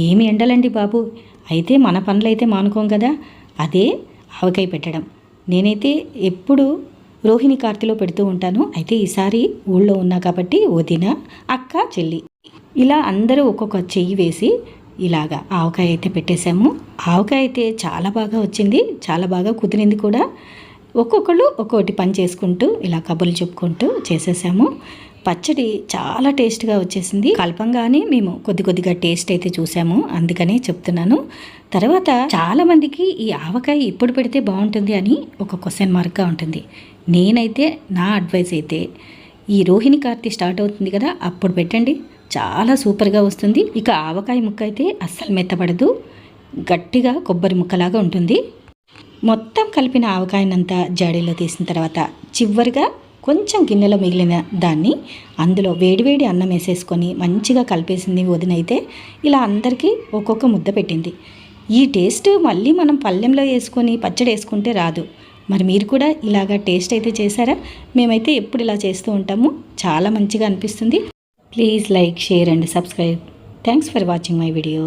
ఏమి ఎండలండి బాబు, అయితే మన పనులైతే మానుకోం కదా. అదే ఆవకాయ పెట్టడం. నేనైతే ఎప్పుడు రోహిణి కార్తెలో పెడుతూ ఉంటాను. అయితే ఈసారి ఊళ్ళో ఉన్నా కాబట్టి వదిన, అక్క, చెల్లి ఇలా అందరూ ఒక్కొక్క చెయ్యి వేసి ఇలాగా ఆవకాయ అయితే పెట్టేశాము. ఆవకాయ అయితే చాలా బాగా వచ్చింది, చాలా బాగా కుదిరింది కూడా. ఒక్కొక్కళ్ళు ఒక్కొక్కటి పని చేసుకుంటూ ఇలా కబుర్లు చెప్పుకుంటూ చేసేసాము. పచ్చడి చాలా టేస్ట్గా వచ్చేసింది. కలపంగానే మేము కొద్దిగా టేస్ట్ అయితే చూసాము, అందుకనే చెప్తున్నాను. తర్వాత చాలామందికి ఈ ఆవకాయ ఇప్పుడు పెడితే బాగుంటుంది అని ఒక క్వశ్చన్ మార్క్గా ఉంటుంది. నేనైతే నా అడ్వైస్ అయితే ఈ రోహిణి కార్తీ స్టార్ట్ అవుతుంది కదా, అప్పుడు పెట్టండి, చాలా సూపర్గా వస్తుంది. ఇక ఆవకాయ ముక్క అయితే అస్సలు మెత్తపడదు, గట్టిగా కొబ్బరి ముక్కలాగా ఉంటుంది. మొత్తం కలిపిన ఆవకాయనంతా జాడీలో తీసిన తర్వాత చివరిగా కొంచెం గిన్నెలో మిగిలిన దాన్ని అందులో వేడివేడి అన్నం వేసేసుకొని మంచిగా కలిపేసింది వదినైతే. ఇలా అందరికీ ఒక్కొక్క ముద్ద పెట్టింది. ఈ టేస్ట్ మళ్ళీ మనం పళ్ళెంలో వేసుకొని పచ్చడి వేసుకుంటే రాదు. మరి మీరు కూడా ఇలాగా టేస్ట్ అయితే చేశారా? మేమైతే ఎప్పుడు ఇలా చేస్తూ ఉంటాము, చాలా మంచిగా అనిపిస్తుంది. Please like, share and subscribe. Thanks for watching my video.